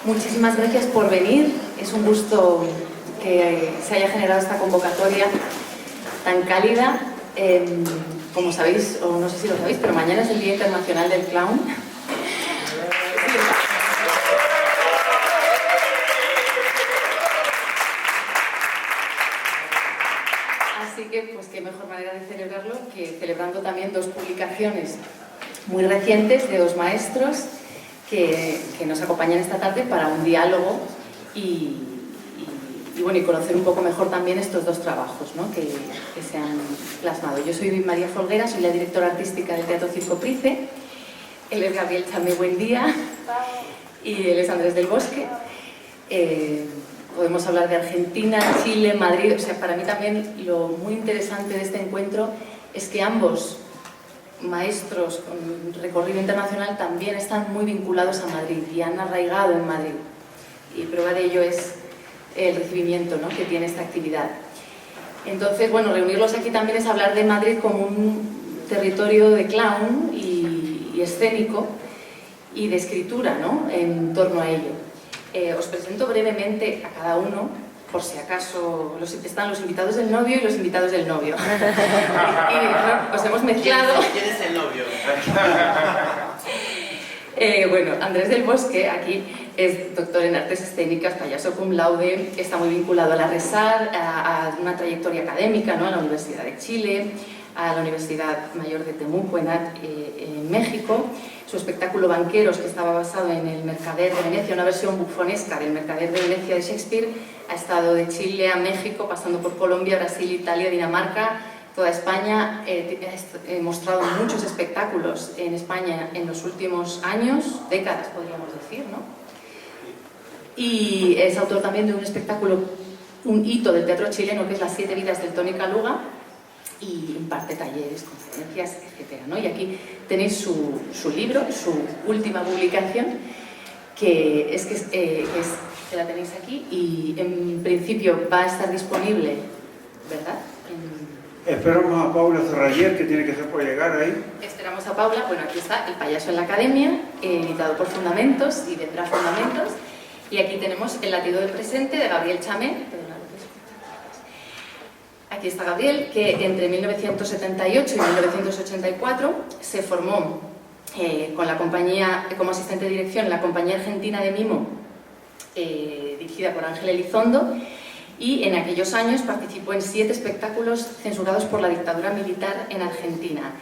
Muchísimas gracias por venir. Es un gusto que se haya generado esta convocatoria tan cálida. Como sabéis, o no sé si lo sabéis, pero mañana es el Día Internacional del Clown. Así que, pues qué mejor manera de celebrarlo que celebrando también dos publicaciones muy recientes de dos maestros que nos acompañan esta tarde para un diálogo y conocer un poco mejor también estos dos trabajos, ¿no? que se han plasmado. Yo soy María Folguera, soy la directora artística del Teatro Circo Price. Él es Gabriel Chamé, buen día, y él es Andrés del Bosque. Podemos hablar de Argentina, Chile, Madrid. O sea, para mí también lo muy interesante de este encuentro es que ambos maestros con recorrido internacional también están muy vinculados a Madrid y han arraigado en Madrid. Y prueba de ello es el recibimiento, ¿no?, que tiene esta actividad. Entonces, bueno, reunirlos aquí también es hablar de Madrid como un territorio de clown y escénico y de escritura, ¿no?, en torno a ello. Os presento brevemente a cada uno, por si acaso están los invitados del novio y los invitados del novio. Y os hemos mezclado. ¿Quién es el novio? Bueno, Andrés del Bosque aquí es doctor en artes escénicas, payaso cum laude, está muy vinculado a la RESAR, a una trayectoria académica, ¿no?, a la Universidad de Chile, a la Universidad Mayor de Temuco en México. Su espectáculo Banqueros, que estaba basado en el Mercader de Venecia, una versión bufonesca del Mercader de Venecia de Shakespeare, ha estado de Chile a México, pasando por Colombia, Brasil, Italia, Dinamarca, toda España. He mostrado muchos espectáculos en España en los últimos años, décadas podríamos decir, ¿no? Y es autor también de un espectáculo, un hito del teatro chileno, que es Las 7 vidas del Tony Caluga, y imparte talleres, conferencias, etc., ¿no? Y aquí tenéis su libro, su última publicación, que la tenéis aquí, y en principio va a estar disponible, ¿verdad? Esperamos a Paula Serrayer, que tiene que ser por llegar ahí. Esperamos a Paula. Bueno, aquí está El payaso en la academia, editado por Fundamentos y vendrá Fundamentos. Y aquí tenemos El latido del presente, de Gabriel Chamé. Aquí está Gabriel, que entre 1978 y 1984 se formó con la compañía, como asistente de dirección en la Compañía Argentina de Mimo, dirigida por Ángel Elizondo, y en aquellos años participó en 7 espectáculos censurados por la dictadura militar en Argentina.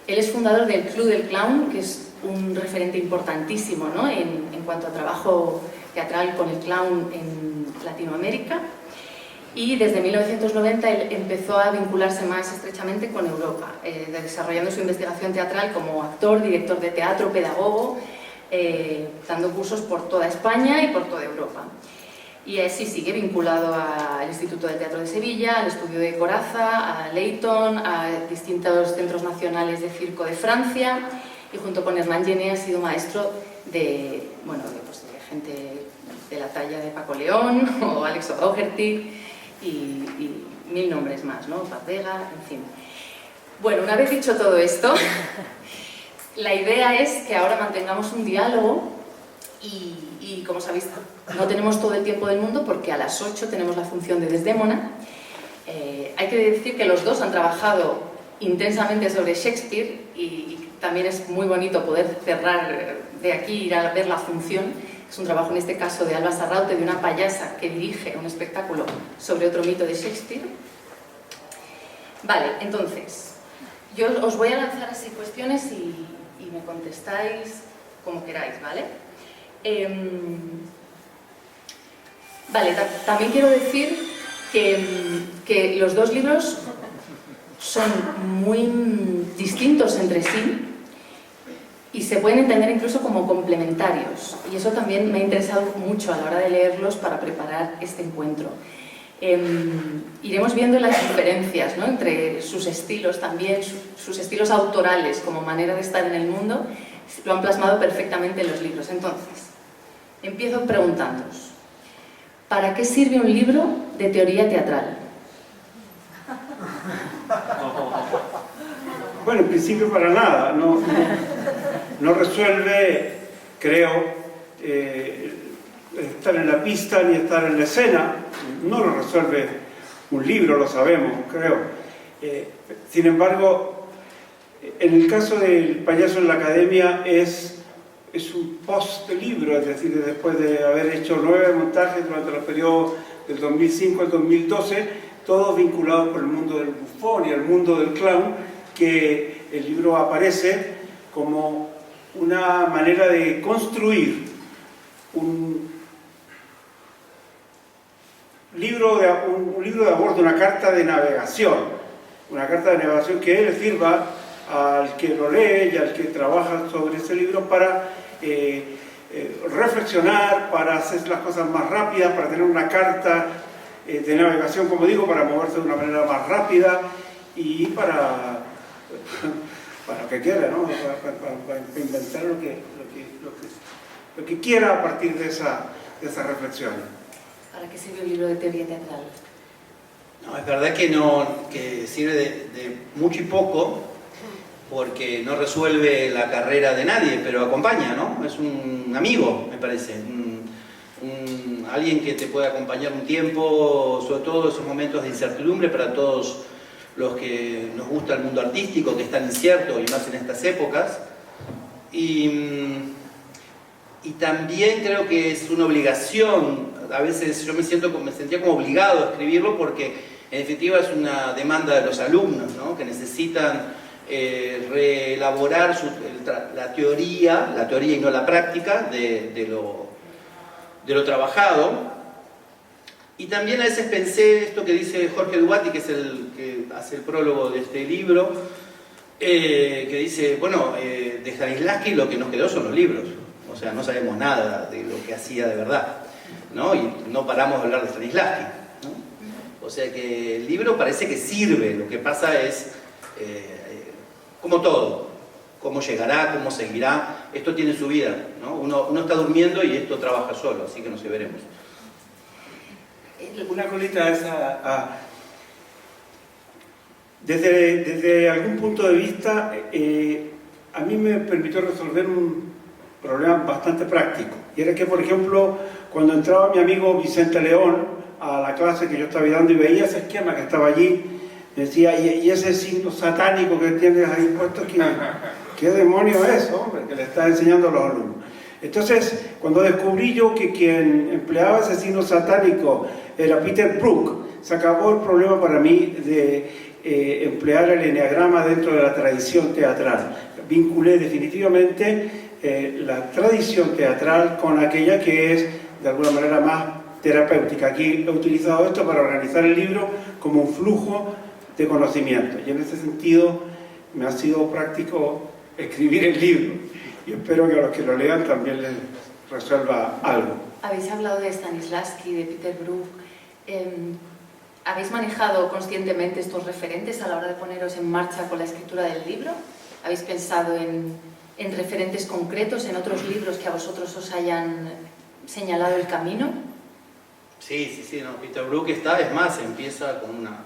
Él es fundador del Club del Clown, que es un referente importantísimo, ¿no?, en cuanto a trabajo teatral con el clown en Latinoamérica. Y desde 1990 él empezó a vincularse más estrechamente con Europa, desarrollando su investigación teatral como actor, director de teatro, pedagogo, dando cursos por toda España y por toda Europa. Y así sigue vinculado al Instituto de Teatro de Sevilla, al Estudio de Corazza, a Leighton, a distintos centros nacionales de circo de Francia, y junto con Hernán Gené ha sido maestro de gente de la talla de Paco León o Alex O'Doherty, y mil nombres más, ¿no? Paz Vega, en fin. Bueno, una vez dicho todo esto, la idea es que ahora mantengamos un diálogo y como sabéis, no tenemos todo el tiempo del mundo porque a las 8 tenemos la función de Desdémona. Hay que decir que los dos han trabajado intensamente sobre Shakespeare y también es muy bonito poder cerrar de aquí, ir a ver la función. Es un trabajo en este caso de Alba Sarraute, de una payasa que dirige un espectáculo sobre otro mito de Shakespeare. Vale, entonces, yo os voy a lanzar así cuestiones y me contestáis como queráis, ¿vale? Vale, también quiero decir que los dos libros son muy distintos entre sí y se pueden entender incluso como complementarios, y eso también me ha interesado mucho a la hora de leerlos para preparar este encuentro. Iremos viendo las diferencias, ¿no?, entre sus estilos también, sus estilos autorales como manera de estar en el mundo, lo han plasmado perfectamente en los libros. Entonces, empiezo preguntándoos, ¿para qué sirve un libro de teoría teatral? Bueno, en principio para nada, no resuelve, creo, estar en la pista ni estar en la escena. No lo resuelve un libro, lo sabemos, creo. Sin embargo, en el caso del Payaso en la Academia es un post-libro, es decir, después de haber hecho 9 montajes durante los periodos del 2005 al 2012, todos vinculados con el mundo del bufón y el mundo del clown, que el libro aparece como una manera de construir un libro de a bordo, una carta de navegación que le sirva al que lo lee y al que trabaja sobre ese libro para reflexionar, para hacer las cosas más rápidas, para tener una carta de navegación, como digo, para moverse de una manera más rápida y para lo que quiera, ¿no? Para inventar lo que quiera a partir de esa reflexión. ¿Para qué sirve el libro de teoría teatral? No, es verdad que sirve de mucho y poco, porque no resuelve la carrera de nadie, pero acompaña, ¿no? Es un amigo, me parece, alguien que te puede acompañar un tiempo, sobre todo esos momentos de incertidumbre para todos los que nos gusta el mundo artístico, que es tan incierto y más en estas épocas. Y también creo que es una obligación, a veces yo me sentía como obligado a escribirlo porque en definitiva es una demanda de los alumnos, ¿no? Que necesitan reelaborar la teoría y no la práctica de lo trabajado. Y también a veces pensé esto que dice Jorge Dubati, que es el que hace el prólogo de este libro, que dice, bueno, de Stanislavski lo que nos quedó son los libros, o sea, no sabemos nada de lo que hacía de verdad, ¿no? Y no paramos de hablar de Stanislavski, ¿no? O sea que el libro parece que sirve, lo que pasa es, como todo, cómo llegará, cómo seguirá, esto tiene su vida, ¿no? Uno está durmiendo y esto trabaja solo, así que no sé, veremos. Una colita esa, desde algún punto de vista, a mí me permitió resolver un problema bastante práctico. Y era que, por ejemplo, cuando entraba mi amigo Vicente León a la clase que yo estaba dando y veía ese esquema que estaba allí, me decía, y ese signo satánico que tienes ahí puesto, ¿qué demonio es, hombre, que le está enseñando a los alumnos? Entonces, cuando descubrí yo que quien empleaba ese signo satánico era Peter Brook, se acabó el problema para mí de emplear el eneagrama dentro de la tradición teatral. Vinculé definitivamente la tradición teatral con aquella que es, de alguna manera, más terapéutica. Aquí he utilizado esto para organizar el libro como un flujo de conocimiento. Y en ese sentido me ha sido práctico escribir el libro. Y espero que a los que lo lean también les resuelva algo. Habéis hablado de Stanislavski, de Peter Brook. ¿Habéis manejado conscientemente estos referentes a la hora de poneros en marcha con la escritura del libro? ¿Habéis pensado en referentes concretos, en otros libros que a vosotros os hayan señalado el camino? Sí, no, Peter Brook está, es más, empieza con una...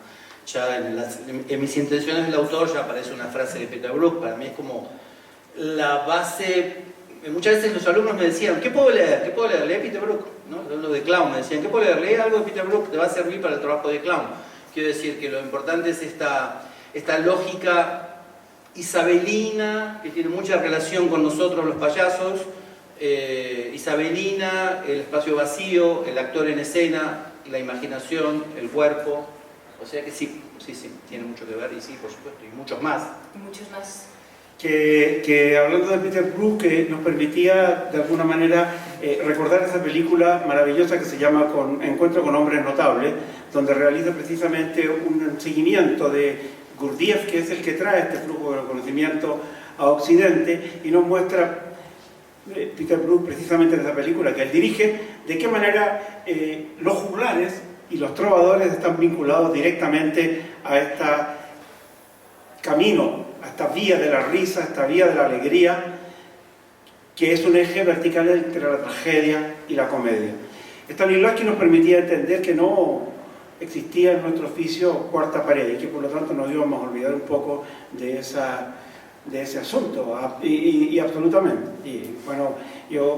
Ya en mis intenciones del autor ya aparece una frase de Peter Brook, para mí es como la base. Muchas veces los alumnos me decían, ¿qué puedo leer? ¿Qué puedo leer? Lee Peter Brook, ¿no? Lo de clown, me decían, ¿qué puedo leer? Lee algo de Peter Brook, te va a servir para el trabajo de clown. Quiero decir que lo importante es esta lógica isabelina, que tiene mucha relación con nosotros los payasos, isabelina, el espacio vacío, el actor en escena, la imaginación, el cuerpo. O sea que sí, tiene mucho que ver, y sí, por supuesto, y muchos más. Muchos más. Que hablando de Peter Brook, que nos permitía de alguna manera recordar esa película maravillosa que se llama Encuentro con hombres notables, donde realiza precisamente un seguimiento de Gurdjieff, que es el que trae este flujo de conocimiento a Occidente, y nos muestra Peter Brook precisamente en esa película que él dirige, de qué manera los juglares y los trovadores están vinculados directamente a este camino, a esta vía de la risa, a esta vía de la alegría, que es un eje vertical entre la tragedia y la comedia. Stanislavski nos permitía entender que no existía en nuestro oficio cuarta pared y que por lo tanto nos íbamos a olvidar un poco de de ese asunto, y absolutamente. Y bueno,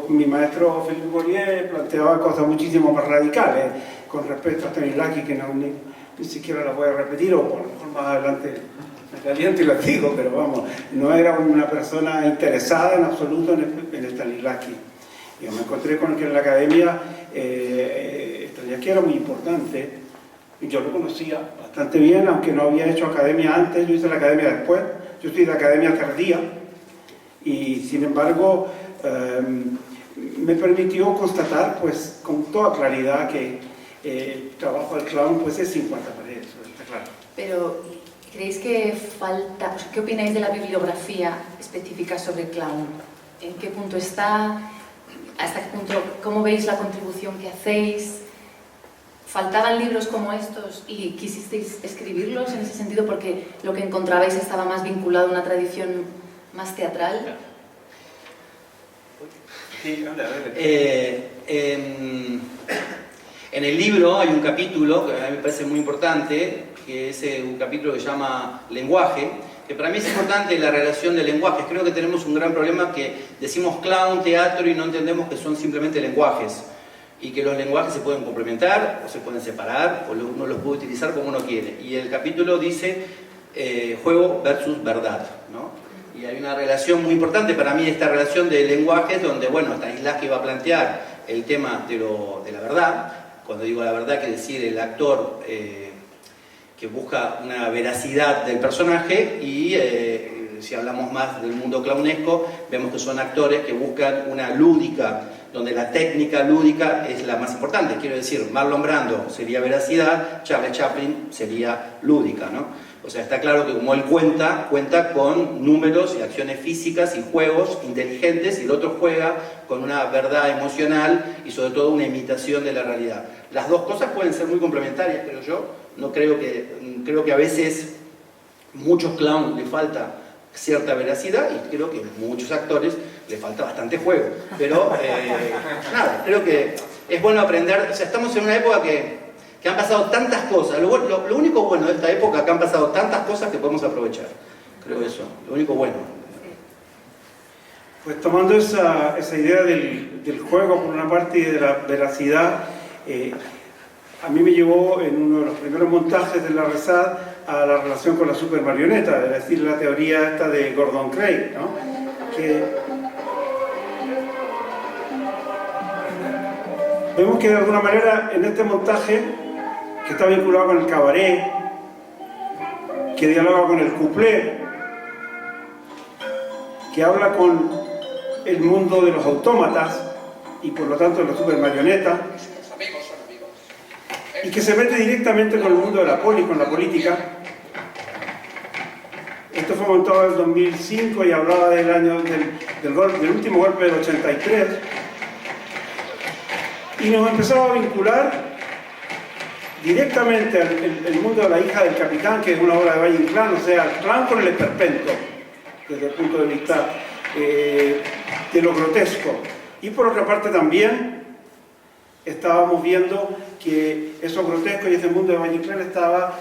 mi maestro Philippe Bourdieu planteaba cosas muchísimo más radicales con respecto a Stanislavski, que ni siquiera las voy a repetir, o por lo mejor más adelante me caliento y las digo, pero vamos, no era una persona interesada en absoluto en Stanislavski. Yo me encontré con que en la academia Stanislavski era muy importante, y yo lo conocía bastante bien, aunque no había hecho academia antes. Yo hice la academia después, yo estoy de academia tardía, y sin embargo me permitió constatar pues con toda claridad que el trabajo del clown pues es 50 paredes, eso está claro. Pero, ¿creéis que falta, qué opináis de la bibliografía específica sobre el clown? ¿En qué punto está? ¿Hasta qué punto? ¿Cómo veis la contribución que hacéis? ¿Faltaban libros como estos y quisisteis escribirlos en ese sentido porque lo que encontrabais estaba más vinculado a una tradición más teatral? Sí, en el libro hay un capítulo que a mí me parece muy importante, que es un capítulo que se llama Lenguaje, que para mí es importante la relación de lenguajes. Creo que tenemos un gran problema que decimos clown, teatro y no entendemos que son simplemente lenguajes, y que los lenguajes se pueden complementar o se pueden separar, o uno los puede utilizar como uno quiere. Y el capítulo dice juego versus verdad, ¿no? Y hay una relación muy importante para mí, esta relación de lenguajes, donde, bueno, Stanislavski va a plantear el tema de la verdad. Cuando digo la verdad, quiere decir el actor que busca una veracidad del personaje, y si hablamos más del mundo clownesco, vemos que son actores que buscan una lúdica, donde la técnica lúdica es la más importante. Quiero decir, Marlon Brando sería veracidad, Charles Chaplin sería lúdica, ¿no? O sea, está claro que como él cuenta con números y acciones físicas y juegos inteligentes, y el otro juega con una verdad emocional y sobre todo una imitación de la realidad. Las dos cosas pueden ser muy complementarias, creo yo. No creo que a veces muchos clowns le falta cierta veracidad, y creo que a muchos actores le falta bastante juego. Pero nada, creo que es bueno aprender. O sea, estamos en una época que han pasado tantas cosas. Lo único bueno de esta época es que han pasado tantas cosas que podemos aprovechar. Creo eso, lo único bueno. Pues tomando esa idea del juego por una parte y de la veracidad, a mí me llevó en uno de los primeros montajes de la RESAD a la relación con la supermarioneta, es decir, la teoría esta de Gordon Craig, ¿no? Vemos que de alguna manera en este montaje, que está vinculado con el cabaret, que dialoga con el cuplé, que habla con el mundo de los autómatas y por lo tanto de la supermarioneta, y que se mete directamente con el mundo de la con la política. Esto fue montado en el 2005 y hablaba del año del último golpe del 83, y nos empezaba a vincular directamente el mundo de La hija del capitán, que es una obra de Valle Inclán, o sea, el clown con el esperpento, desde el punto de vista de lo grotesco. Y por otra parte también estábamos viendo que eso grotesco y ese mundo de Valle Inclán estaba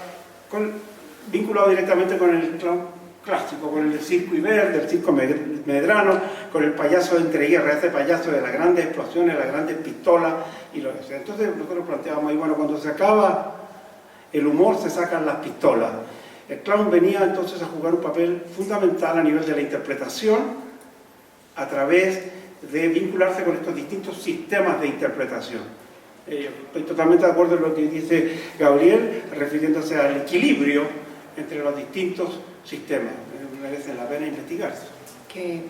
vinculado directamente con el clown clásico, con el circo Ibert, el circo Medrano, con el payaso de entreguerra, ese payaso de las grandes explosiones, las grandes pistolas y lo que sea. Entonces nosotros planteábamos ahí, bueno, cuando se acaba el humor se sacan las pistolas. El clown venía entonces a jugar un papel fundamental a nivel de la interpretación, a través de vincularse con estos distintos sistemas de interpretación. Estoy totalmente de acuerdo en lo que dice Gabriel, refiriéndose al equilibrio entre los distintos sistemas. Merecen la pena investigarse. Sí,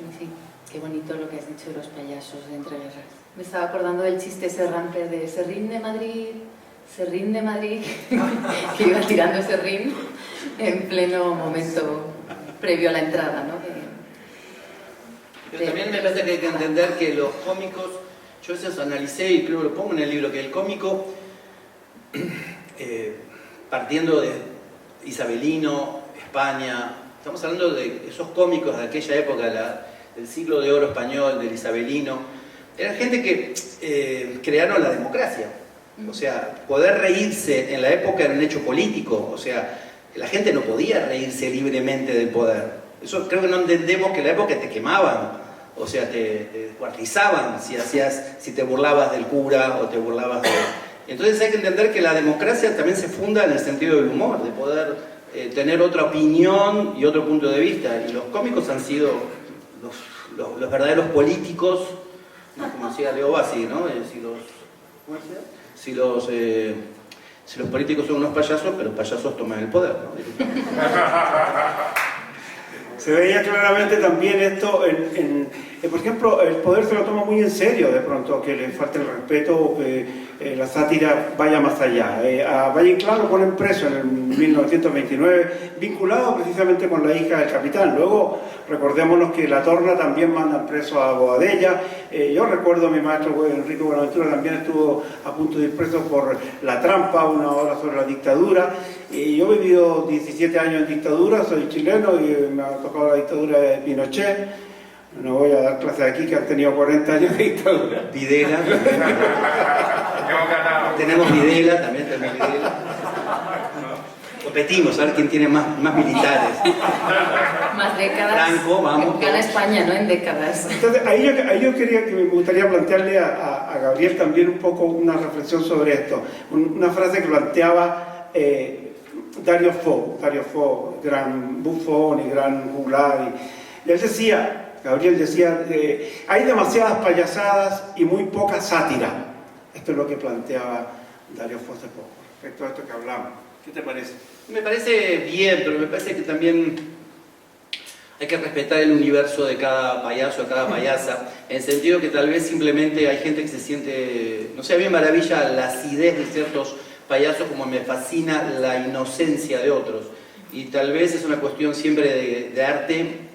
qué bonito lo que has dicho de los payasos de entreguerras. Me estaba acordando del chiste serrante de Serrín de Madrid, que iba tirando Serrín en pleno momento previo a la entrada, ¿no? Pero también me parece que hay que entender que los cómicos, yo a veces analicé y creo que lo pongo en el libro, que el cómico, partiendo de Isabelino, España, estamos hablando de esos cómicos de aquella época, del siglo de oro español, del Isabelino, eran gente que crearon la democracia. O sea, poder reírse en la época era un hecho político, o sea, la gente no podía reírse libremente del poder. Eso creo que no entendemos, que en la época te quemaban, o sea, te descuartizaban si te burlabas del cura o te burlabas de... Entonces hay que entender que la democracia también se funda en el sentido del humor, de poder tener otra opinión y otro punto de vista. Y los cómicos han sido los verdaderos políticos, como decía Leo Bassi, ¿no? Si los políticos son unos payasos, pero los payasos toman el poder, ¿no? Se veía claramente también esto por ejemplo, el poder se lo toma muy en serio de pronto, que le falte el respeto, la sátira vaya más allá. A Valle Inclán lo ponen preso en el 1929, vinculado precisamente con la hija del capitán. Luego, recordémonos que La Torna también mandan preso a Boadella. Yo recuerdo a mi maestro Enrique Buenaventura, también estuvo a punto de ir preso por La Trampa, una obra sobre la dictadura. Y yo he vivido 17 años en dictadura, soy chileno y me ha tocado la dictadura de Pinochet. No voy a dar clases aquí que han tenido 40 años de dictadura. Videla. Tenemos Videla, también tenemos Videla. Competimos, a ver quién tiene más militares. Más décadas. Franco, vamos. Gana España, ¿no? En décadas. Entonces, ahí yo quería que me gustaría plantearle a Gabriel también un poco una reflexión sobre esto. Una frase que planteaba Dario Fo, gran bufón y gran juglar. Y él decía, Gabriel decía, hay demasiadas payasadas y muy poca sátira. Esto es lo que planteaba Dario Fo hace poco, respecto a esto que hablamos. ¿Qué te parece? Me parece bien, pero me parece que también hay que respetar el universo de cada payaso, de cada payasa, en el sentido que tal vez simplemente hay gente que se siente, no sé, a mí me maravilla la acidez de ciertos payasos, como me fascina la inocencia de otros. Y tal vez es una cuestión siempre de arte.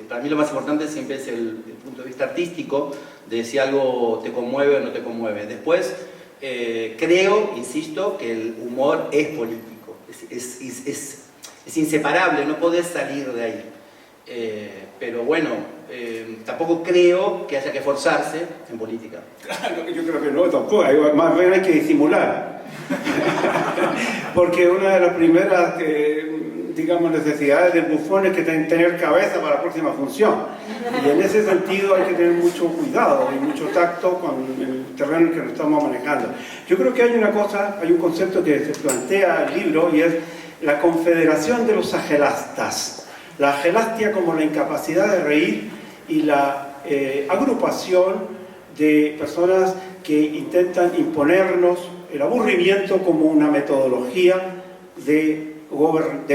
Para mí lo más importante siempre es el punto de vista artístico, de si algo te conmueve o no te conmueve. Después, creo, insisto, que el humor es político, es inseparable, no podés salir de ahí. Pero bueno, tampoco creo que haya que forzarse en política. Claro, yo creo que no, tampoco, más bien hay que disimular. Porque una de las primeras, digamos, necesidades del bufón es que tener cabeza para la próxima función. Y en ese sentido hay que tener mucho cuidado y mucho tacto con el terreno en el que nos estamos manejando. Yo creo que hay un concepto que se plantea el libro y es la confederación de los agelastas. La agelastia como la incapacidad de reír y la agrupación de personas que intentan imponernos el aburrimiento como una metodología de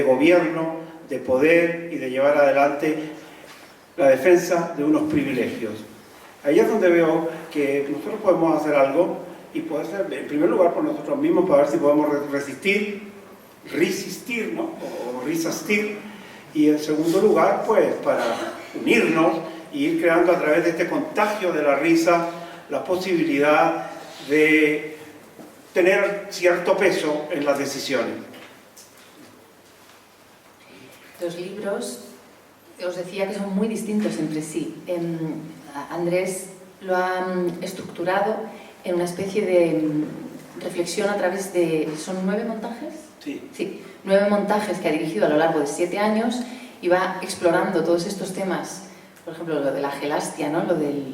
gobierno, de poder y de llevar adelante la defensa de unos privilegios. Ahí es donde veo que nosotros podemos hacer algo y puede ser, en primer lugar, por nosotros mismos, para ver si podemos resistir, ¿no? O resistir, y en segundo lugar, pues, para unirnos y ir creando a través de este contagio de la risa la posibilidad de tener cierto peso en las decisiones. Los libros, os decía que son muy distintos entre sí. Andrés lo ha estructurado en una especie de reflexión a través de... ¿Son 9 montajes? Sí. Sí, 9 montajes que ha dirigido a lo largo de 7 años y va explorando todos estos temas. Por ejemplo, lo de la gelastia, ¿no? Lo del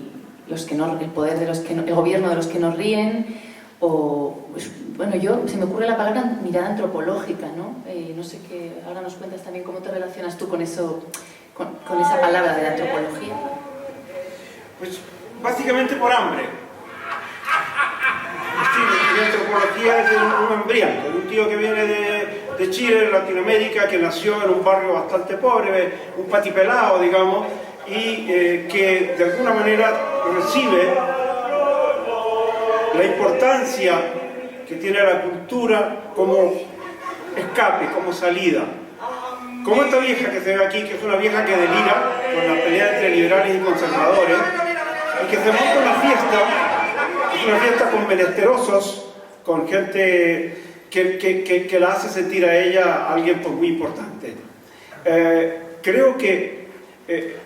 el poder de los que no, el gobierno de los que no ríen, o, pues, bueno, se me ocurre la palabra mirada antropológica, ¿no? No sé qué, ahora nos cuentas también cómo te relacionas tú con eso, con esa palabra de antropología. Pues básicamente por hambre. Sí, la antropología es de un hambriento, de un tío que viene de Chile, Latinoamérica, que nació en un barrio bastante pobre, un patipelado, digamos, y que de alguna manera recibe la importancia que tiene la cultura como escape, como salida. Como esta vieja que se ve aquí, que es una vieja que delira con la pelea entre liberales y conservadores, y que se monta una fiesta con menesterosos, con gente que la hace sentir a ella alguien pues, muy importante. Creo que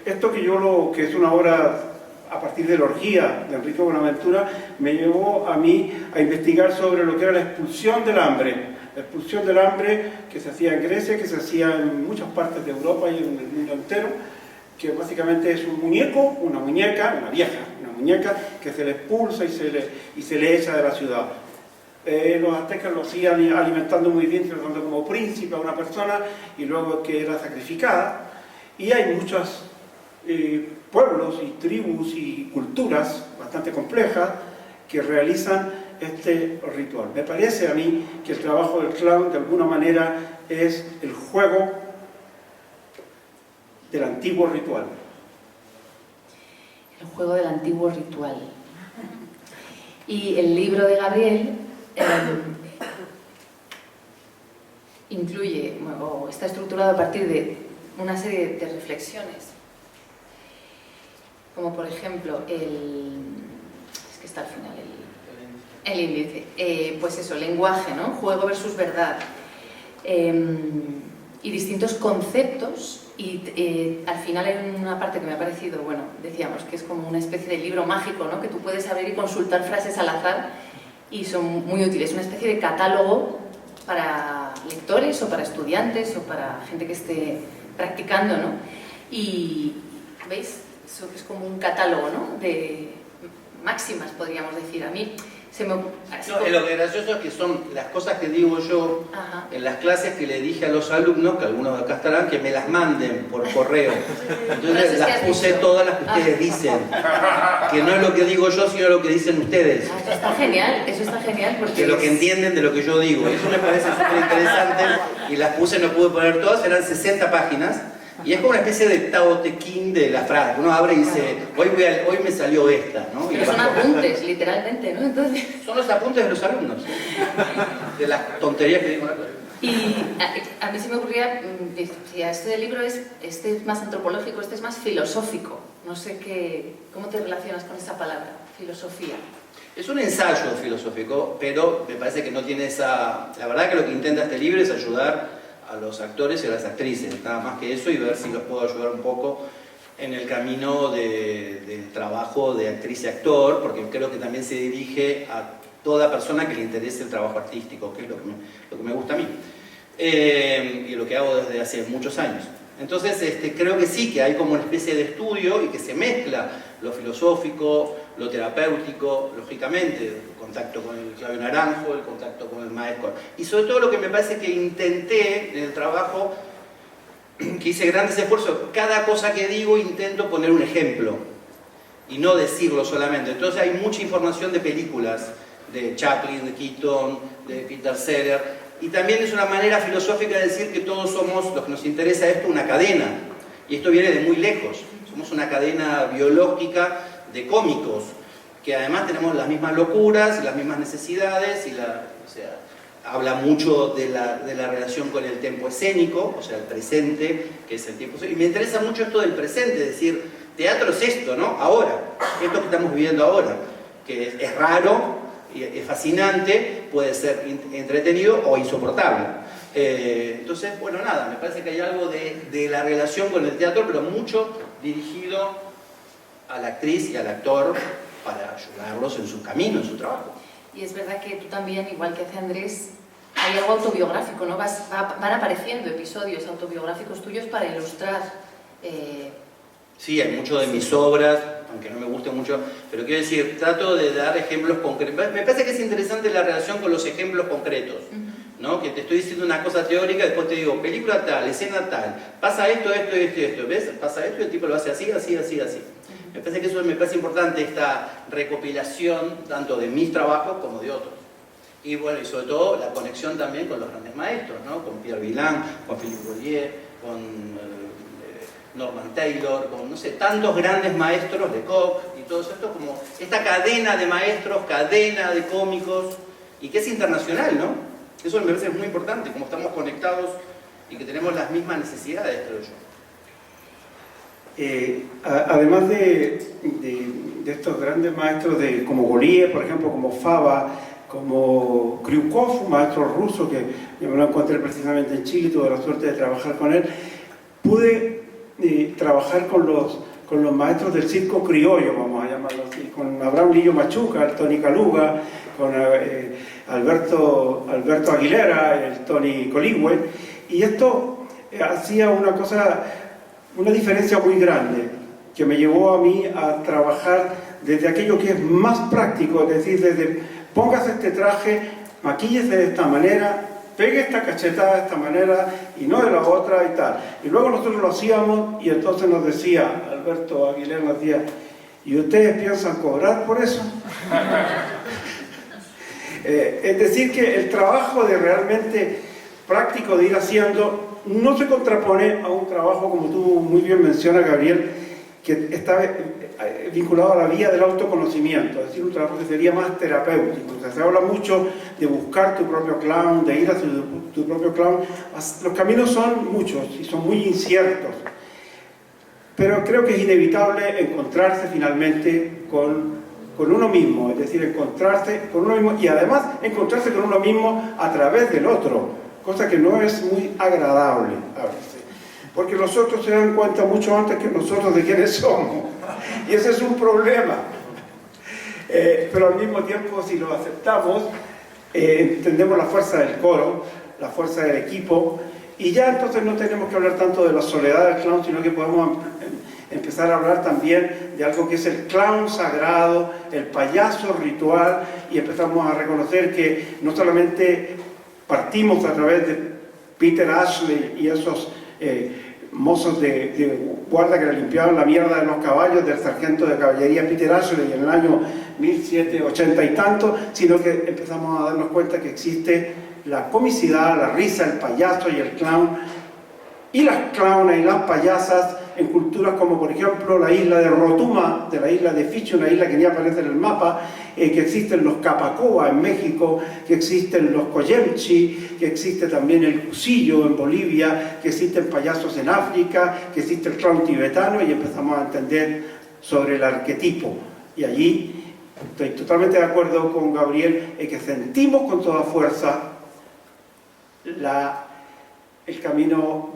esto que es una obra a partir de la orgía de Enrique Buenaventura, me llevó a mí a investigar sobre lo que era la expulsión del hambre, La expulsión del hambre que se hacía en Grecia, que se hacía en muchas partes de Europa y en el mundo entero, que básicamente es un muñeco, una muñeca, una vieja, una muñeca que se le expulsa y se le echa de la ciudad. Los aztecas lo hacían alimentando muy bien, tratando como príncipe a una persona y luego que era sacrificada. Y hay muchos pueblos y tribus y culturas bastante complejas que realizan este ritual. Me parece a mí que el trabajo del clown de alguna manera es el juego del antiguo ritual. El juego del antiguo ritual. Y el libro de Gabriel incluye, o está estructurado a partir de una serie de reflexiones, como por ejemplo es que está al final el índice, pues eso, lenguaje, ¿no? Juego versus verdad, y distintos conceptos. Y al final hay una parte que me ha parecido, bueno, decíamos que es como una especie de libro mágico, ¿no? Que tú puedes abrir y consultar frases al azar y son muy útiles, una especie de catálogo para lectores o para estudiantes o para gente que esté practicando, ¿no? Y, ¿veis? Eso es como un catálogo, ¿no? De máximas, podríamos decir. A mí se me... No, lo que es gracioso es que son las cosas que digo yo en las clases que le dije a los alumnos, que algunos de acá estarán, que me las manden por correo. Entonces las puse todas las que ustedes dicen. Que no es lo que digo yo, sino lo que dicen ustedes. Eso está genial porque... Que lo que entienden de lo que yo digo. Eso me parece súper interesante y las puse, no pude poner todas, eran 60 páginas. Y es como una especie de Tao Te Ching de la frase. Uno abre y dice, hoy me salió esta, ¿no? Pero son apuntes, literalmente, ¿no? Entonces... Son los apuntes de los alumnos, de las tonterías que digo. Y a mí se me ocurría, decía, este libro este es más antropológico, este es más filosófico. No sé ¿cómo te relacionas con esa palabra, filosofía? Es un ensayo filosófico, pero me parece que no tiene esa... La verdad que lo que intenta este libro es ayudar a los actores y a las actrices, nada más que eso, y ver si los puedo ayudar un poco en el camino del trabajo de actriz y actor, porque creo que también se dirige a toda persona que le interese el trabajo artístico, que es lo que me gusta a mí, y lo que hago desde hace muchos años. Entonces creo que sí, que hay como una especie de estudio y que se mezcla lo filosófico, lo terapéutico, lógicamente, el contacto con el Claudio Naranjo, el contacto con el maestro. Y sobre todo lo que me parece que intenté en el trabajo, que hice grandes esfuerzos, cada cosa que digo intento poner un ejemplo y no decirlo solamente. Entonces hay mucha información de películas, de Chaplin, de Keaton, de Peter Sellers, y también es una manera filosófica de decir que todos somos, los que nos interesa esto, una cadena. Y esto viene de muy lejos. Somos una cadena biológica de cómicos, que además tenemos las mismas locuras, las mismas necesidades, y habla mucho de la relación con el tiempo escénico, o sea, el presente, que es el tiempo escénico. Y me interesa mucho esto del presente, es decir, teatro es esto, ¿no? Ahora, esto que estamos viviendo ahora, que es raro, es fascinante, puede ser entretenido o insoportable. Entonces, bueno, nada, me parece que hay algo de la relación con el teatro, pero mucho dirigido a la actriz y al actor para ayudarlos en su camino, en su trabajo. Y es verdad que tú también, igual que hace Andrés, hay algo autobiográfico, ¿no? Van apareciendo episodios autobiográficos tuyos para ilustrar. Sí, hay mucho de mis obras, aunque no me guste mucho, pero quiero decir, trato de dar ejemplos concretos. Me parece que es interesante la relación con los ejemplos concretos, ¿no? Que te estoy diciendo una cosa teórica, después te digo, película tal, escena tal, pasa esto, esto, esto, esto, ¿ves? Pasa esto y el tipo lo hace así, así, así, así. Me parece que eso me parece importante, esta recopilación tanto de mis trabajos como de otros. Y bueno, y sobre todo la conexión también con los grandes maestros, ¿no? Con Pierre Villain, con Philippe Rollier, con Norman Taylor, con, no sé, tantos grandes maestros, Lecoq y todo esto, como esta cadena de maestros, cadena de cómicos, y que es internacional, ¿no? Eso me parece muy importante, como estamos conectados y que tenemos las mismas necesidades, creo yo. Además de estos grandes maestros como Golier, por ejemplo, como Fava, como Kryukov, un maestro ruso que yo me lo encontré precisamente en Chile, tuve la suerte de trabajar con él, pude trabajar con con los maestros del circo criollo, vamos a llamarlo así, con Abraham Lillo Machuca, el Tony Caluga, con Alberto Aguilera, el Tony Coligüe, y esto hacía una diferencia muy grande, que me llevó a mí a trabajar desde aquello que es más práctico, es decir, desde póngase este traje, maquíllese de esta manera, pegue esta cachetada de esta manera y no de la otra y tal. Y luego nosotros lo hacíamos y entonces nos decía, Alberto Aguilera nos decía, ¿y ustedes piensan cobrar por eso? Es decir, que el trabajo de realmente práctico de ir haciendo no se contrapone a un trabajo, como tú muy bien mencionas, Gabriel, que está vinculado a la vía del autoconocimiento, es decir, un trabajo que sería más terapéutico. O sea, se habla mucho de buscar tu propio clown, de ir a tu propio clown. Los caminos son muchos y son muy inciertos, pero creo que es inevitable encontrarse finalmente con uno mismo, es decir, encontrarse con uno mismo y además encontrarse con uno mismo a través del otro, cosa que no es muy agradable a veces. Porque los otros se dan cuenta mucho antes que nosotros de quiénes somos. Y ese es un problema. Pero al mismo tiempo, si lo aceptamos, entendemos la fuerza del coro, la fuerza del equipo, y ya entonces no tenemos que hablar tanto de la soledad del clown, sino que podemos empezar a hablar también de algo que es el clown sagrado, el payaso ritual, y empezamos a reconocer que no solamente partimos a través de Peter Ashley y esos mozos de guarda que le limpiaban la mierda de los caballos del sargento de caballería Peter Ashley en el año 1780 y tanto, sino que empezamos a darnos cuenta que existe la comicidad, la risa, el payaso y el clown, y las clownas y las payasas en culturas como por ejemplo la isla de Rotuma, de la isla de Fichi, una isla que ni aparece en el mapa, que existen los Capacoa en México, que existen los Coyemchi, que existe también el Cusillo en Bolivia, que existen payasos en África, que existe el clown tibetano, y empezamos a entender sobre el arquetipo. Y allí estoy totalmente de acuerdo con Gabriel en que sentimos con toda fuerza el camino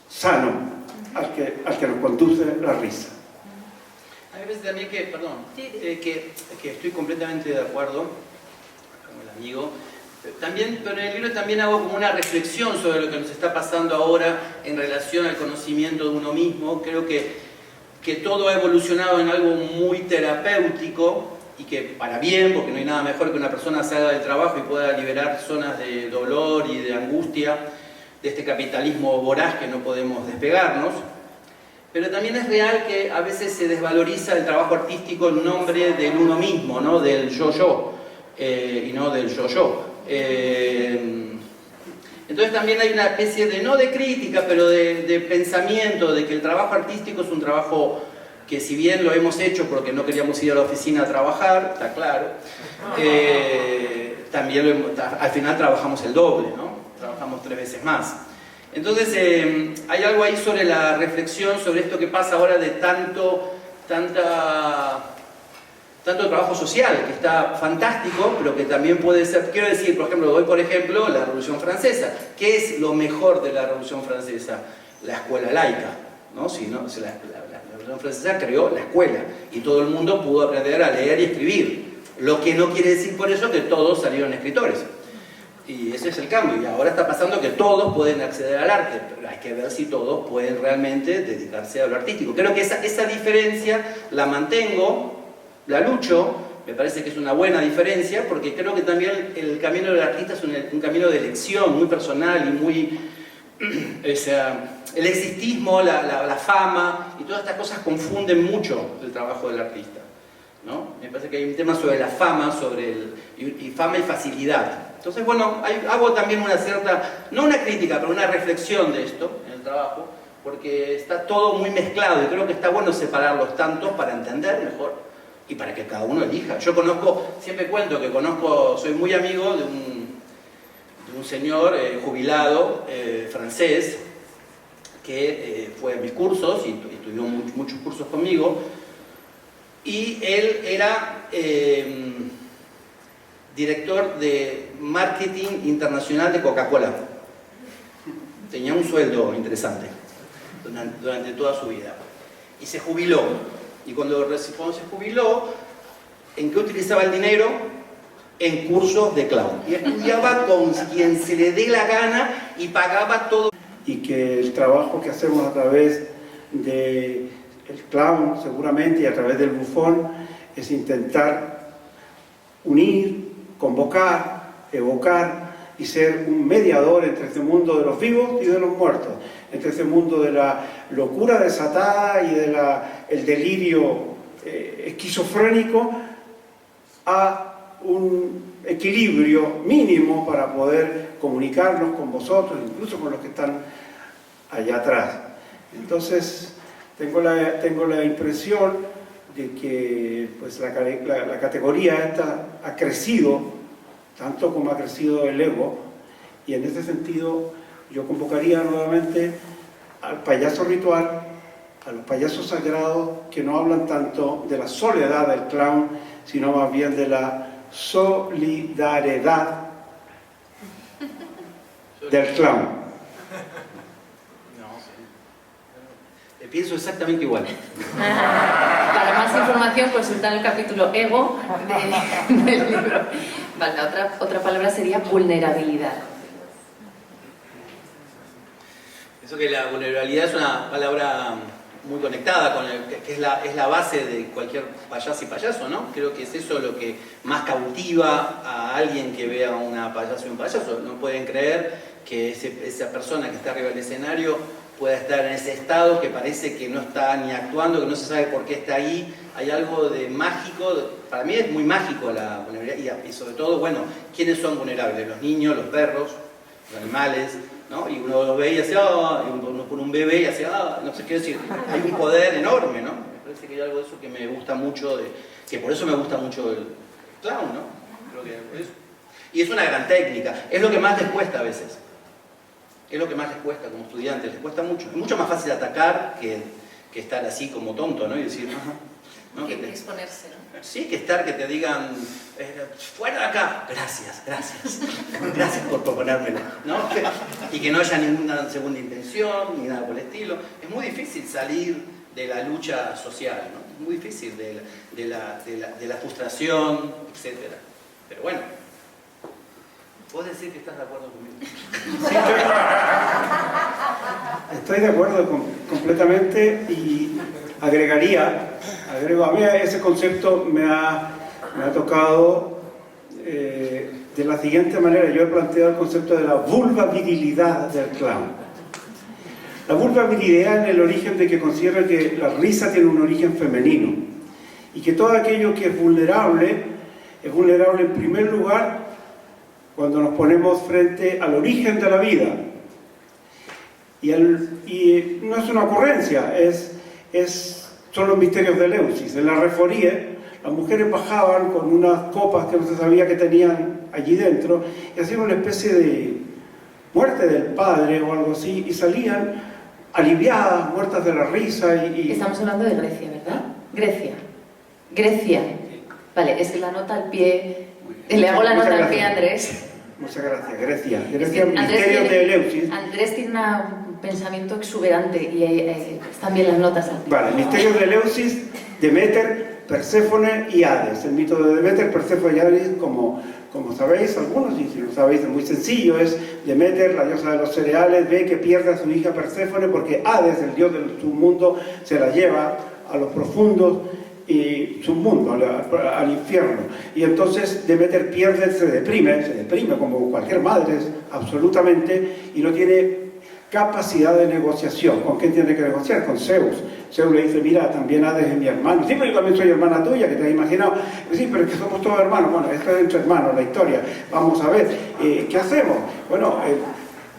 sano al que nos conduce la risa. A mí me parece también que, perdón, que estoy completamente de acuerdo con el amigo. También, pero en el libro también hago como una reflexión sobre lo que nos está pasando ahora en relación al conocimiento de uno mismo. Creo que todo ha evolucionado en algo muy terapéutico y que para bien, porque no hay nada mejor que una persona salga del trabajo y pueda liberar zonas de dolor y de angustia de este capitalismo voraz que no podemos despegarnos. Pero también es real que a veces se desvaloriza el trabajo artístico en nombre del uno mismo, ¿no? Del yo-yo, y no del yo-yo. Entonces también hay una especie de, no de crítica, pero de pensamiento de que el trabajo artístico es un trabajo que si bien lo hemos hecho porque no queríamos ir a la oficina a trabajar, está claro, también al final trabajamos el doble, ¿no? Trabajamos 3 veces más. Entonces hay algo ahí sobre la reflexión sobre esto que pasa ahora de tanto trabajo social, que está fantástico, pero que también puede ser, quiero decir, por ejemplo, hoy por ejemplo, la Revolución Francesa. ¿Qué es lo mejor de la Revolución Francesa? La escuela laica, ¿no? Si no, la Revolución Francesa creó la escuela y todo el mundo pudo aprender a leer y escribir, lo que no quiere decir por eso que todos salieron escritores. Y ese es el cambio, y ahora está pasando que todos pueden acceder al arte, pero hay que ver si todos pueden realmente dedicarse a lo artístico. Creo que esa diferencia la mantengo, la lucho, me parece que es una buena diferencia, porque creo que también el camino del artista es un camino de elección muy personal y muy... o sea, el existismo, la fama y todas estas cosas confunden mucho el trabajo del artista, ¿no? Me parece que hay un tema sobre la fama, y fama y facilidad. Entonces, bueno, hago también una cierta, no una crítica, pero una reflexión de esto en el trabajo, porque está todo muy mezclado y creo que está bueno separar los tantos para entender mejor y para que cada uno elija. Yo siempre cuento que soy muy amigo de un señor jubilado francés que fue a mis cursos y estudió muchos cursos conmigo, y él era director de marketing internacional de Coca-Cola. Tenía un sueldo interesante. durante toda su vida. Y se jubiló. Y cuando se jubiló, ¿en qué utilizaba el dinero? En cursos de clown. Y estudiaba con quien se le dé la gana y pagaba todo. Y que el trabajo que hacemos a través del clown, seguramente, y a través del bufón, es intentar unir, convocar, evocar y ser un mediador entre este mundo de los vivos y de los muertos, entre este mundo de la locura desatada y del delirio esquizofrénico a un equilibrio mínimo para poder comunicarnos con vosotros, incluso con los que están allá atrás. Entonces, tengo la impresión de que pues, la categoría esta ha crecido, tanto como ha crecido el ego, y en ese sentido yo convocaría nuevamente al payaso ritual, a los payasos sagrados que no hablan tanto de la soledad del clown, sino más bien de la solidaridad del clown. Pienso exactamente igual. Para más información, consultar el capítulo Ego del libro. Vale, otra palabra sería vulnerabilidad. Pienso que la vulnerabilidad es una palabra muy conectada con que es la base de cualquier payaso y payaso, ¿no? Creo que es eso lo que más cautiva a alguien que vea una payaso y un payaso. No pueden creer que esa persona que está arriba del escenario pueda estar en ese estado que parece que no está ni actuando, que no se sabe por qué está ahí. Hay algo de mágico, para mí es muy mágico la vulnerabilidad, y sobre todo, bueno, ¿quiénes son vulnerables? Los niños, los perros, los animales, ¿no? Y uno los ve y hace, uno pone un bebé y hace, no sé qué decir, hay un poder enorme, ¿no? Me parece que hay algo de eso que me gusta mucho, que por eso me gusta mucho el clown, ¿no? Creo que por eso. Y es una gran técnica, es lo que más les cuesta a veces. Es lo que más les cuesta como estudiantes, les cuesta mucho. Es mucho más fácil atacar que estar así como tonto, ¿no? Y decir, ¿no? Que exponerse, ¿no? Sí, que te digan, fuera de acá, gracias. Gracias por proponérmelo, ¿no? Y que no haya ninguna segunda intención, ni nada por el estilo. Es muy difícil salir de la lucha social, ¿no? Es muy difícil de la frustración, etc. Pero bueno. ¿Vos decís que estás de acuerdo conmigo? Sí, estoy de acuerdo completamente y agrego, a mí ese concepto me ha tocado de la siguiente manera. Yo he planteado el concepto de la vulnerabilidad del clown. La vulnerabilidad en el origen de que considera que la risa tiene un origen femenino y que todo aquello que es vulnerable en primer lugar cuando nos ponemos frente al origen de la vida. Y no es una ocurrencia, son los misterios de Eleusis. En la Reforie, las mujeres bajaban con unas copas que no se sabía que tenían allí dentro y hacían una especie de muerte del padre o algo así, y salían aliviadas, muertas de la risa. Estamos hablando de Grecia, ¿verdad? Grecia. Vale, es que la nota al pie... Le hago la nota al pie a Andrés. Muchas gracias. Grecia, Misterios de Eleusis. Andrés tiene un pensamiento exuberante y están bien las notas al pie. Vale, Misterios de Eleusis, Deméter, Perséfone y Hades. El mito de Deméter, Perséfone y Hades, como sabéis algunos, y si lo sabéis es muy sencillo, es Deméter, la diosa de los cereales, ve que pierde a su hija Perséfone porque Hades, el dios del submundo, se la lleva a los profundos y submundo, al infierno. Y entonces Deméter se deprime como cualquier madre, absolutamente, y no tiene capacidad de negociación. ¿Con quién tiene que negociar? Con Zeus. Zeus le dice, mira, también Hades es mi hermano. Sí, pero yo también soy hermana tuya, que te has imaginado. Sí, pero es que somos todos hermanos. Bueno, esto es entre hermanos, la historia. Vamos a ver, ¿qué hacemos? Bueno,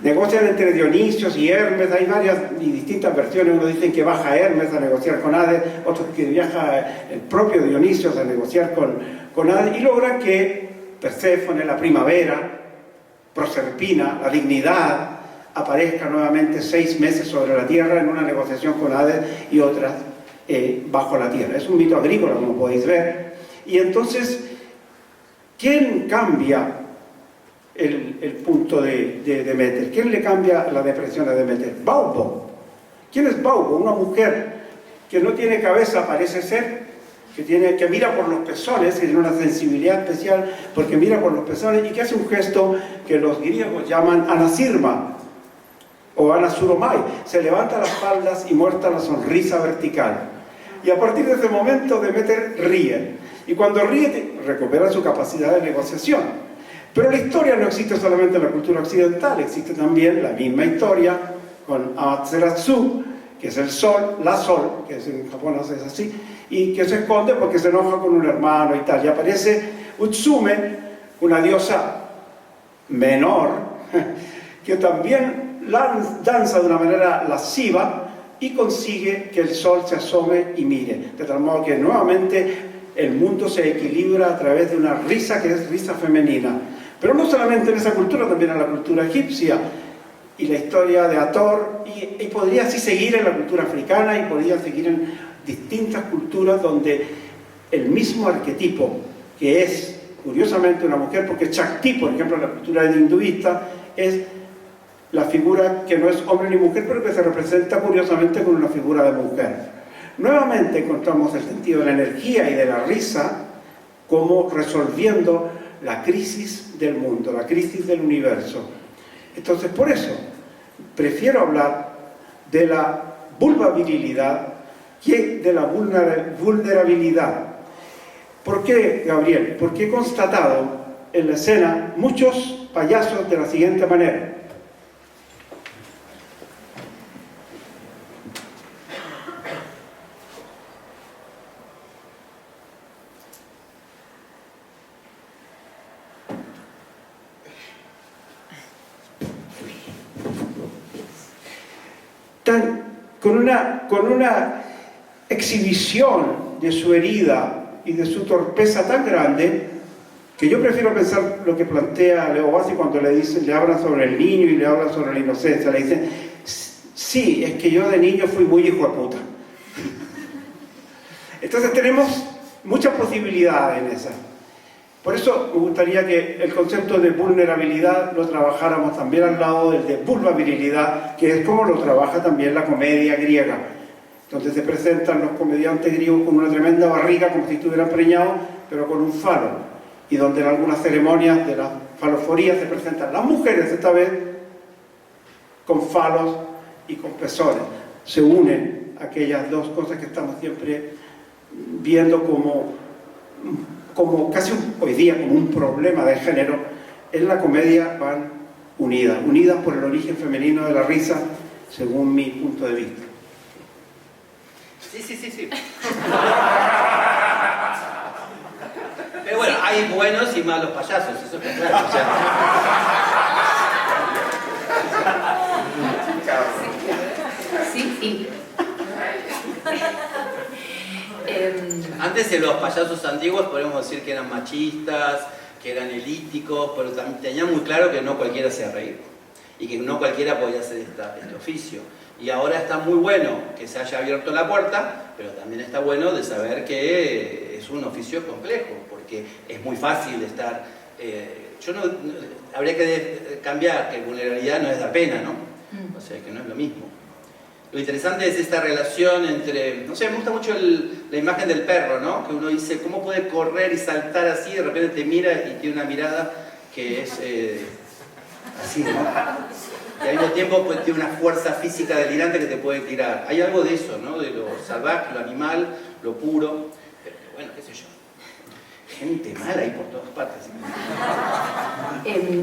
negocian entre Dionisios y Hermes, hay varias y distintas versiones. Unos dicen que baja Hermes a negociar con Hades, otros que viaja el propio Dionisios a negociar con Hades, y logran que Perséfone, la primavera, Proserpina, la dignidad, aparezca nuevamente 6 meses sobre la tierra en una negociación con Hades y otras bajo la tierra. Es un mito agrícola, como podéis ver. Y entonces, ¿quién cambia el punto de Deméter? ¿Quién le cambia la depresión a Deméter? Baubo. ¿Quién es Baubo? Una mujer que no tiene cabeza, parece ser, que mira por los pezones, que tiene una sensibilidad especial porque mira por los pezones y que hace un gesto que los griegos llaman anasirma o anasuromai. Se levanta las faldas y muestra la sonrisa vertical. Y a partir de ese momento Demeter ríe. Y cuando ríe recupera su capacidad de negociación. Pero la historia no existe solamente en la cultura occidental, existe también la misma historia con Amaterasu, que es el sol, la sol, que en japonés es así, y que se esconde porque se enoja con un hermano y tal. Y aparece Utsume, una diosa menor, que también danza de una manera lasciva y consigue que el sol se asome y mire. De tal modo que nuevamente el mundo se equilibra a través de una risa que es risa femenina. Pero no solamente en esa cultura, también en la cultura egipcia. Y la historia de Hathor, y podría así seguir en la cultura africana y podría seguir en distintas culturas donde el mismo arquetipo, que es curiosamente una mujer, porque Shakti, por ejemplo, en la cultura hinduista, es la figura que no es hombre ni mujer, pero que se representa curiosamente con una figura de mujer. Nuevamente encontramos el sentido de la energía y de la risa como resolviendo la crisis del mundo, la crisis del universo. Entonces, por eso, prefiero hablar de la vulnerabilidad que de la vulnerabilidad. ¿Por qué, Gabriel? Porque he constatado en la escena muchos payasos de la siguiente manera. Con una exhibición de su herida y de su torpeza tan grande que yo prefiero pensar lo que plantea Leo Bassi cuando le hablan sobre el niño y le hablan sobre la inocencia. Le dicen, sí, es que yo de niño fui muy hijo de puta. Entonces tenemos muchas posibilidades en esa. Por eso me gustaría que el concepto de vulnerabilidad lo trabajáramos también al lado del de vulnerabilidad, que es como lo trabaja también la comedia griega, donde se presentan los comediantes griegos con una tremenda barriga, como si estuvieran preñados, pero con un falo, y donde en algunas ceremonias de la faloforía se presentan las mujeres, esta vez con falos y con pezones. Se unen aquellas dos cosas que estamos siempre viendo como casi hoy día como un problema de género. En la comedia van unidas por el origen femenino de la risa, según mi punto de vista. Sí. Pero bueno, hay buenos y malos payasos, eso está claro. O sea. Sí. Antes de los payasos antiguos podríamos decir que eran machistas, que eran elíticos, pero también tenían muy claro que no cualquiera hacía reír y que no cualquiera podía hacer este oficio. Y ahora está muy bueno que se haya abierto la puerta, pero también está bueno de saber que es un oficio complejo, porque es muy fácil estar... habría que cambiar que vulnerabilidad no es dar pena, ¿no? O sea, que no es lo mismo. Lo interesante es esta relación entre... No sé, me gusta mucho la imagen del perro, ¿no? Que uno dice, ¿cómo puede correr y saltar así? De repente te mira y tiene una mirada que es así, ¿no? Y al mismo tiempo pues, tiene una fuerza física delirante que te puede tirar. Hay algo de eso, ¿no? De lo salvaje, lo animal, lo puro. Pero bueno, qué sé yo. Gente mala ahí por todas partes.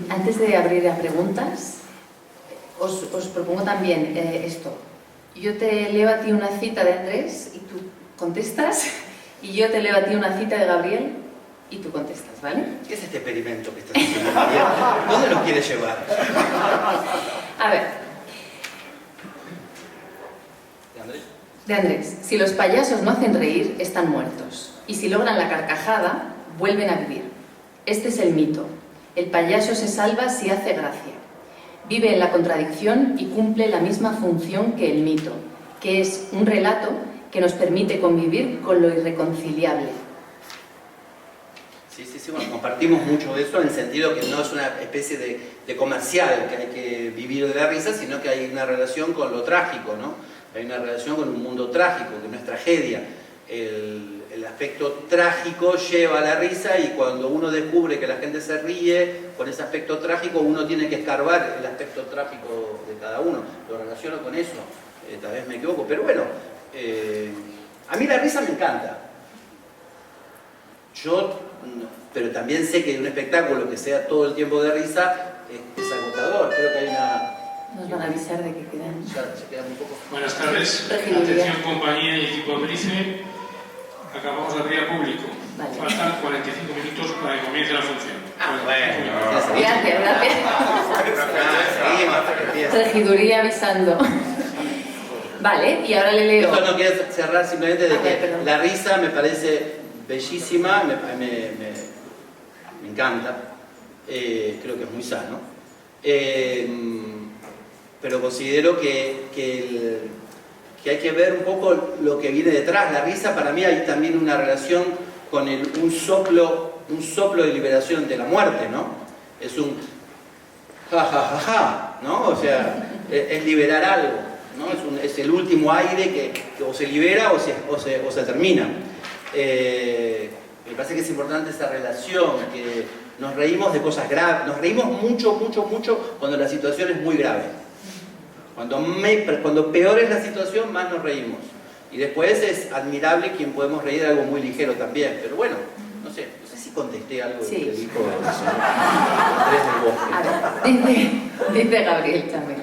Antes de abrir a preguntas, os propongo también esto. Yo te leo a ti una cita de Andrés y tú contestas, y yo te leo a ti una cita de Gabriel y tú contestas, ¿vale? ¿Qué es este experimento que estás haciendo, María? ¿Dónde nos quieres llevar? A ver. ¿De Andrés? De Andrés. Si los payasos no hacen reír, están muertos. Y si logran la carcajada, vuelven a vivir. Este es el mito. El payaso se salva si hace gracia. Vive en la contradicción y cumple la misma función que el mito, que es un relato que nos permite convivir con lo irreconciliable. Sí, sí, sí, bueno, compartimos mucho de eso en el sentido que no es una especie de comercial que hay que vivir de la risa, sino que hay una relación con lo trágico, ¿no? Hay una relación con un mundo trágico, que no es tragedia. El aspecto trágico lleva a la risa y cuando uno descubre que la gente se ríe con ese aspecto trágico, uno tiene que escarbar el aspecto trágico de cada uno. Lo relaciono con eso, tal vez me equivoco, pero bueno, a mí la risa me encanta. Pero también sé que un espectáculo que sea todo el tiempo de risa es agotador. Creo que hay una... Nos van a avisar de que quedan... Se quedan un poco... Buenas tardes, Regiduría. atención compañía y equipo de Brice. Acabamos de abrir a público. Vale. Faltan 45 minutos para que comience la función. Gracias, gracias. Regiduría avisando. Vale, y ahora le leo. Esto no quiero cerrar simplemente de que Perdón. la risa me parece bellísima, me encanta, creo que es muy sano, pero considero que hay que ver un poco lo que viene detrás. La risa, para mí hay también una relación con un soplo de liberación de la muerte, ¿no? Es un ja, ja, ja, ja, ¿no? O sea, es liberar algo, ¿no? Es el último aire que o se libera o se termina. Me parece que es importante esa relación, que nos reímos de cosas graves, nos reímos mucho, mucho, mucho cuando la situación es muy grave. Cuando peor es la situación, más nos reímos. Y después es admirable quien podemos reír de algo muy ligero también. Pero bueno, no sé si contesté algo Sí. que dijo el señor Andrés del Bosque. A ver, dice Gabriel también.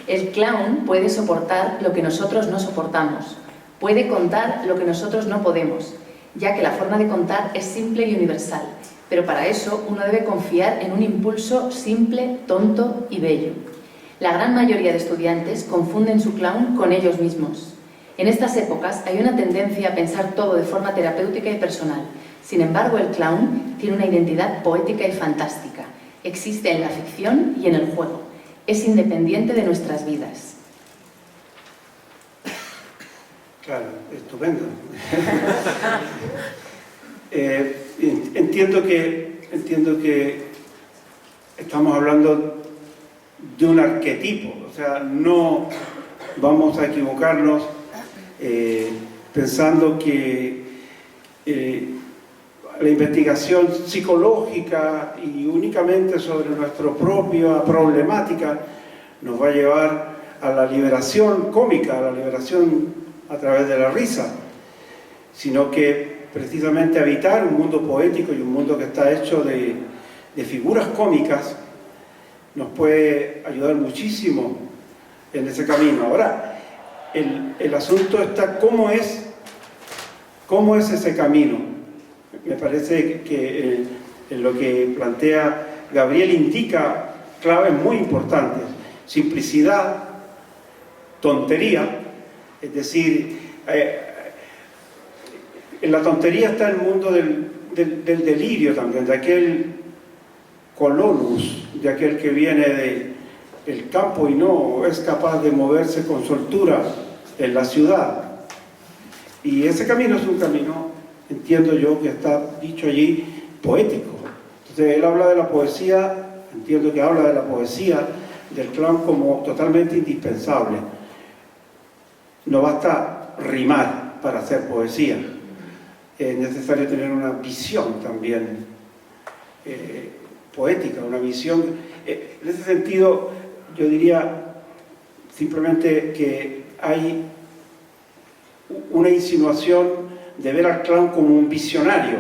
El clown puede soportar lo que nosotros no soportamos. Puede contar lo que nosotros no podemos, ya que la forma de contar es simple y universal. Pero para eso uno debe confiar en un impulso simple, tonto y bello. La gran mayoría de estudiantes confunden su clown con ellos mismos. En estas épocas hay una tendencia a pensar todo de forma terapéutica y personal. Sin embargo, el clown tiene una identidad poética y fantástica. Existe en la ficción y en el juego. Es independiente de nuestras vidas. Claro, estupendo. Entiendo que estamos hablando de un arquetipo, o sea, no vamos a equivocarnos pensando que la investigación psicológica y únicamente sobre nuestra propia problemática nos va a llevar a la liberación cómica, a la liberación a través de la risa, sino que precisamente habitar un mundo poético y un mundo que está hecho de figuras cómicas nos puede ayudar muchísimo en ese camino. Ahora, el asunto está cómo es ese camino. Me parece que en lo que plantea Gabriel indica claves muy importantes: simplicidad, tontería, es decir, en la tontería está el mundo del delirio también, de aquel colonus, de aquel que viene del campo y no es capaz de moverse con soltura en la ciudad. Y ese camino es un camino, entiendo yo, que está dicho allí, poético. Entonces él habla de la poesía, entiendo que habla de la poesía del clown como totalmente indispensable. No basta rimar para hacer poesía, es necesario tener una visión también poética, una visión. En ese sentido, yo diría simplemente que hay una insinuación de ver al clown como un visionario.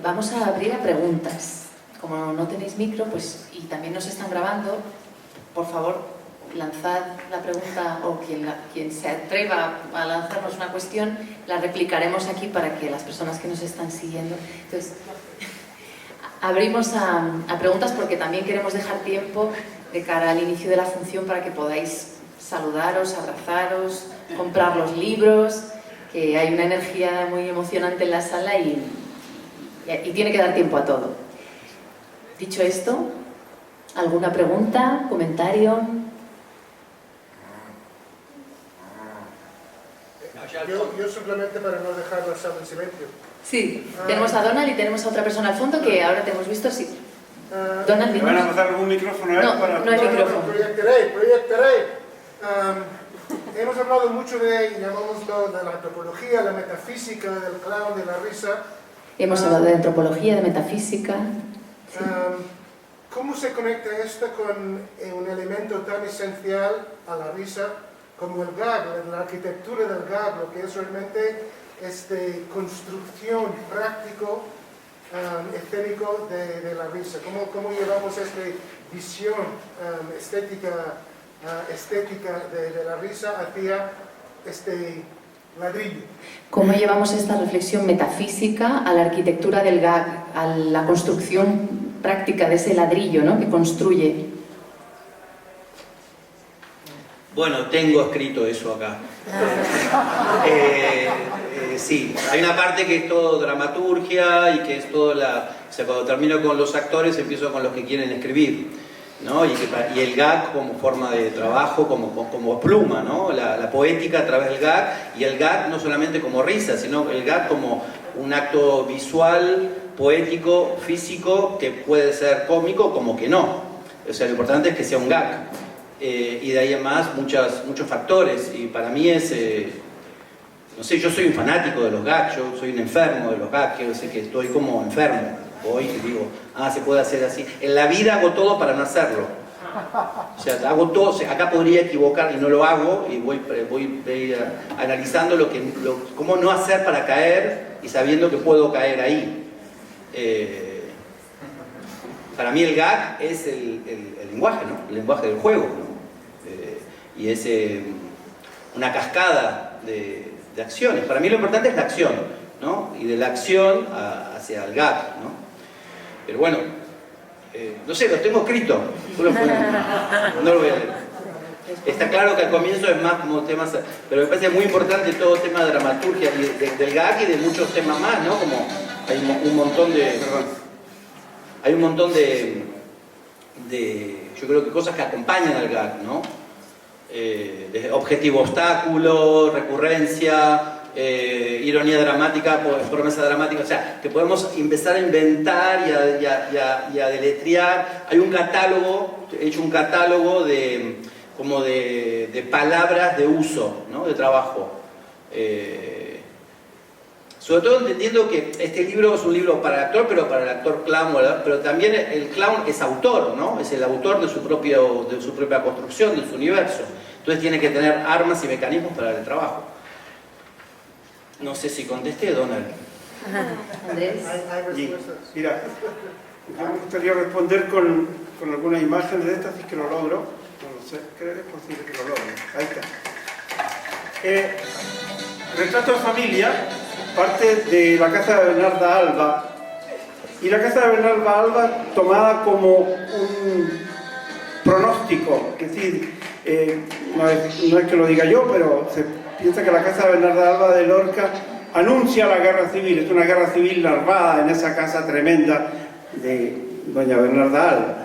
Vamos a abrir a preguntas. Como no tenéis micro, pues, y también nos están grabando, por favor, lanzad la pregunta, o quien se atreva a lanzarnos una cuestión, la replicaremos aquí para que las personas que nos están siguiendo. Entonces, abrimos a preguntas porque también queremos dejar tiempo de cara al inicio de la función para que podáis saludaros, abrazaros, comprar los libros, que hay una energía muy emocionante en la sala y tiene que dar tiempo a todo. Dicho esto, ¿alguna pregunta, comentario? Yo simplemente para no dejar la sala en silencio. Sí, tenemos a Donald y tenemos a otra persona al fondo que ahora te hemos visto, sí. Donald, ¿Me van a dinos. pasar algún micrófono a él No, para...? no hay micrófono. Proyectaré. Hemos hablado mucho llamámoslo, de la antropología, la metafísica, del clown, de la risa. Hemos hablado de antropología, de metafísica. ¿Cómo se conecta esto con un elemento tan esencial a la risa como el gag, la arquitectura del gag, lo que es realmente construcción práctico, estético de la risa? ¿Cómo llevamos esta visión estética de la risa hacia este ladrillo? ¿Cómo llevamos esta reflexión metafísica a la arquitectura del gag, a la construcción práctica de ese ladrillo, ¿no?, que construye? Bueno, tengo escrito eso acá. Sí, hay una parte que es todo dramaturgia y que es todo o sea, cuando termino con los actores empiezo con los que quieren escribir, ¿no? Y el gag como forma de trabajo, como pluma, ¿no? La poética a través del gag, y el gag no solamente como risa, sino el gag como un acto visual, poético, físico, que puede ser cómico como que no. O sea, lo importante es que sea un gag. Y de ahí en más muchos factores, y para mí es, no sé, yo soy un fanático de los gags, yo soy un enfermo de los gags, quiero decir que estoy como enfermo, voy y digo, se puede hacer así. En la vida hago todo para no hacerlo, o sea, hago todo, o sea, acá podría equivocar y no lo hago, y voy analizando cómo no hacer para caer, y sabiendo que puedo caer ahí. Para mí el gag es el lenguaje, ¿no? El lenguaje del juego, ¿no? Y es una cascada de acciones. Para mí lo importante es la acción, ¿no? Y de la acción hacia el gag, ¿no? Pero bueno, no sé, los tengo escritos. No lo voy a leer. Está claro que al comienzo es más como temas, pero me parece muy importante todo el tema de dramaturgia y del gag y de muchos temas más, ¿no? Como hay un montón de... Hay un montón de yo creo que cosas que acompañan al gag, ¿no? Desde objetivo obstáculo, recurrencia, ironía dramática, promesa dramática, o sea, que podemos empezar a inventar y a deletrear. Hay un catálogo, he hecho un catálogo de palabras de uso, ¿no? De trabajo. Sobre todo entendiendo que este libro es un libro para el actor, pero para el actor clown, ¿verdad? Pero también el clown es autor, ¿no? Es el autor de su propia construcción, de su universo. Entonces tiene que tener armas y mecanismos para el trabajo. No sé si contesté, Donald. Andrés. Hay respuestas. Mira, yo me gustaría responder con algunas imágenes de estas, si es que lo logro. No lo sé, creo que es posible que lo logre. Ahí está. Retrato de familia parte de la casa de Bernarda Alba, y la casa de Bernarda Alba tomada como un pronóstico, es decir, no es que lo diga yo, pero se piensa que la casa de Bernarda Alba de Lorca anuncia la guerra civil, es una guerra civil larvada en esa casa tremenda de doña Bernarda Alba.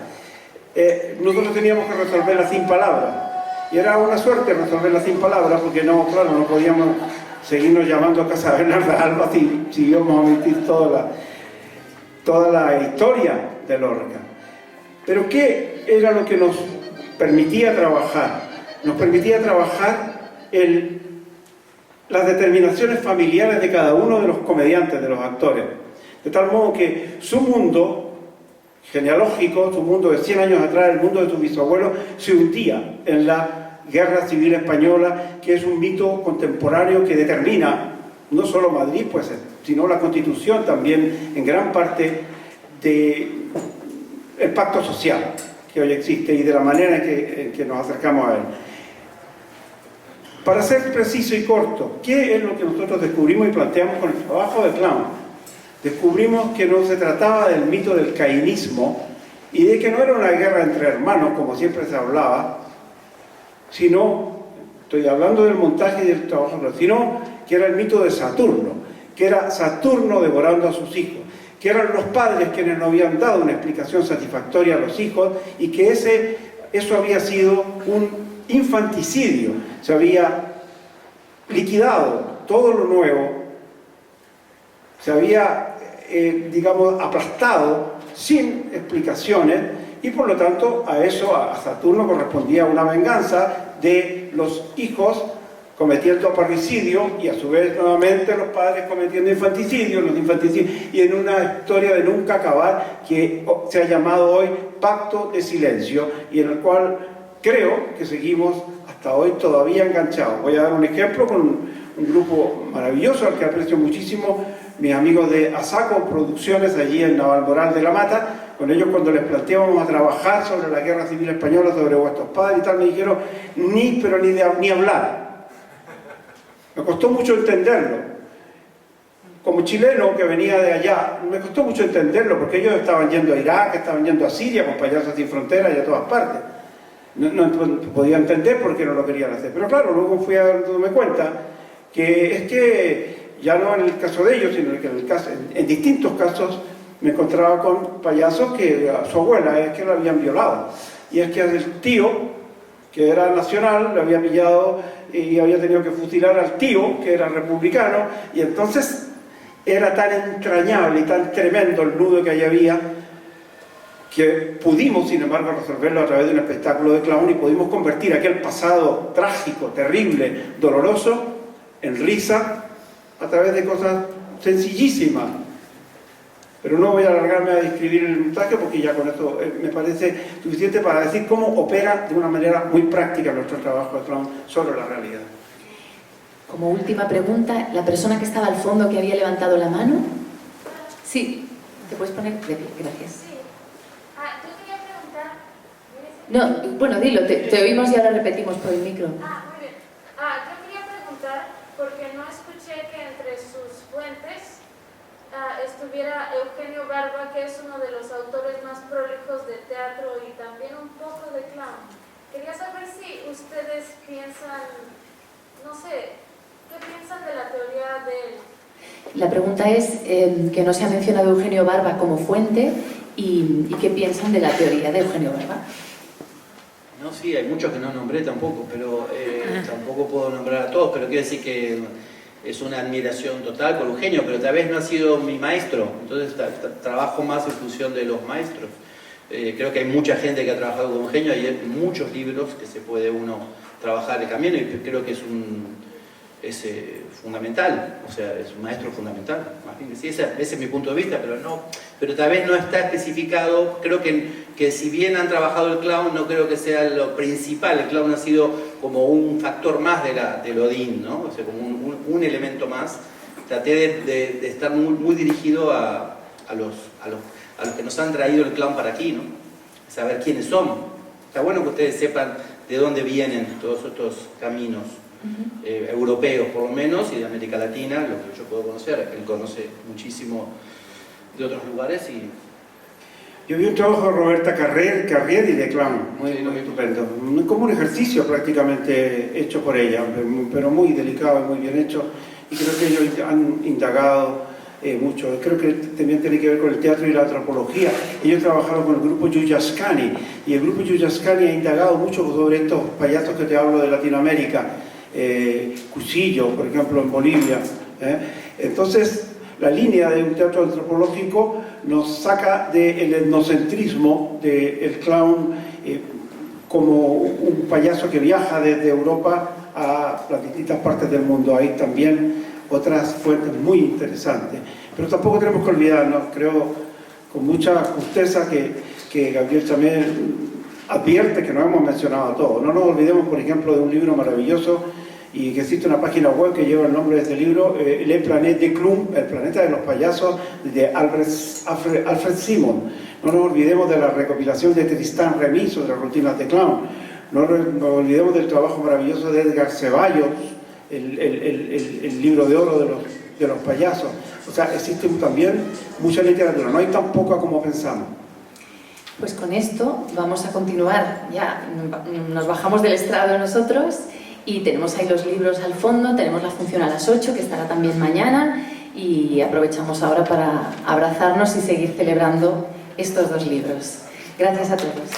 Nosotros teníamos que resolverla sin palabras, y era una suerte resolverla sin palabras, porque no podíamos seguirnos llamando a casa de Bernarda Alba si íbamos a omitir toda la historia de Lorca. Pero ¿qué era lo que nos permitía trabajar? Nos permitía trabajar las determinaciones familiares de cada uno de los comediantes, de los actores. De tal modo que su mundo genealógico, su mundo de 100 años atrás, el mundo de sus bisabuelos, se hundía en la Guerra Civil Española, que es un mito contemporáneo que determina no solo Madrid, pues, sino la Constitución también, en gran parte del pacto social que hoy existe y de la manera en que nos acercamos a él. Para ser preciso y corto, ¿qué es lo que nosotros descubrimos y planteamos con el trabajo de clown? Descubrimos que no se trataba del mito del cainismo y de que no era una guerra entre hermanos, como siempre se hablaba, sino, estoy hablando del montaje y del trabajo, sino que era el mito de Saturno, que era Saturno devorando a sus hijos, que eran los padres quienes no habían dado una explicación satisfactoria a los hijos, y que eso había sido un infanticidio, se había liquidado todo lo nuevo se había, digamos, aplastado sin explicaciones, y por lo tanto a eso, a Saturno correspondía una venganza de los hijos cometiendo parricidio, y a su vez nuevamente los padres cometiendo infanticidio, los infanticidios, y en una historia de nunca acabar que se ha llamado hoy Pacto de Silencio, y en el cual creo que seguimos hasta hoy todavía enganchados. Voy a dar un ejemplo con un grupo maravilloso al que aprecio muchísimo, mis amigos de Asaco Producciones, allí en Navalmoral de la Mata. Con ellos, cuando les planteábamos a trabajar sobre la Guerra Civil Española, sobre vuestros padres y tal, me dijeron ni hablar. Me costó mucho entenderlo. Como chileno que venía de allá, me costó mucho entenderlo, porque ellos estaban yendo a Irak, estaban yendo a Siria, con Payasos Sin Fronteras y a todas partes. No podía entender por qué no lo querían hacer. Pero claro, luego fui a darme cuenta que es que, ya no en el caso de ellos, sino que en distintos casos, me encontraba con payasos que a su abuela es que la habían violado. Y es que el tío, que era nacional, lo había pillado y había tenido que fusilar al tío, que era republicano, y entonces era tan entrañable y tan tremendo el nudo que ahí había, que pudimos, sin embargo, resolverlo a través de un espectáculo de clown, y pudimos convertir aquel pasado trágico, terrible, doloroso, en risa, a través de cosas sencillísimas. Pero no voy a alargarme a describir el montaje, porque ya con esto me parece suficiente para decir cómo opera de una manera muy práctica nuestro trabajo de clown sobre la realidad. Como última pregunta, la persona que estaba al fondo, que había levantado la mano. Sí, te puedes poner de pie, gracias. Sí. Yo quería preguntar... No, bueno, dilo, te oímos y ahora repetimos por el micro. Muy bien. Yo quería preguntar, porque no escuché que entre sus fuentes estuviera Eugenio Barba, que es uno de los autores más prolijos de teatro y también un poco de clown. Quería saber si ustedes piensan, no sé, ¿qué piensan de la teoría de él? La pregunta es que no se ha mencionado Eugenio Barba como fuente, y qué piensan de la teoría de Eugenio Barba. No, sí, hay muchos que no nombré tampoco, pero tampoco puedo nombrar a todos, pero quiero decir que es una admiración total por Eugenio, pero tal vez no ha sido mi maestro, entonces trabajo más en función de los maestros. Creo que hay mucha gente que ha trabajado con Eugenio, hay muchos libros que se puede uno trabajar el camino, y creo que es fundamental, o sea, es un maestro fundamental. Más bien, sí, ese es mi punto de vista, pero tal vez no está especificado. Creo que si bien han trabajado el clown, no creo que sea lo principal. El clown ha sido como un factor más del Odín, ¿no? O sea, como un elemento más. Traté de estar muy dirigido a los que nos han traído el clown para aquí, ¿no? Saber quiénes son. Está bueno que ustedes sepan de dónde vienen todos estos caminos. Europeos por lo menos, y de América Latina, lo que yo puedo conocer. Él conoce muchísimo de otros lugares. Y yo vi un trabajo de Roberta Carrieri de clown, muy estupendo, como un ejercicio prácticamente hecho por ella, pero muy delicado y muy bien hecho, y creo que ellos han indagado mucho. Creo que también tiene que ver con el teatro y la antropología. Ellos trabajaron con el grupo Giulia Scani, y el grupo Giulia Scani ha indagado mucho sobre estos payasos que te hablo de Latinoamérica, Cusillo, por ejemplo, en Bolivia. Entonces, la línea de un teatro antropológico nos saca del etnocentrismo del clown como un payaso que viaja desde Europa a las distintas partes del mundo. Hay también otras fuentes muy interesantes, pero tampoco tenemos que olvidarnos, creo con mucha justeza, que Gabriel también advierte que no hemos mencionado todo. No nos olvidemos, por ejemplo, de un libro maravilloso, y que existe una página web que lleva el nombre de este libro, Le Planète des Clowns, el planeta de los payasos, de Alfred Simon. No nos olvidemos de la recopilación de Tristan Remis sobre las rutinas de clown. No nos olvidemos del trabajo maravilloso de Edgar Ceballos, el libro de oro de los payasos. O sea, existe también mucha literatura, no hay tan poca como pensamos. Pues con esto vamos a continuar, ya nos bajamos del estrado nosotros, y tenemos ahí los libros al fondo, tenemos la función a las 8, que estará también mañana, y aprovechamos ahora para abrazarnos y seguir celebrando estos dos libros. Gracias a todos.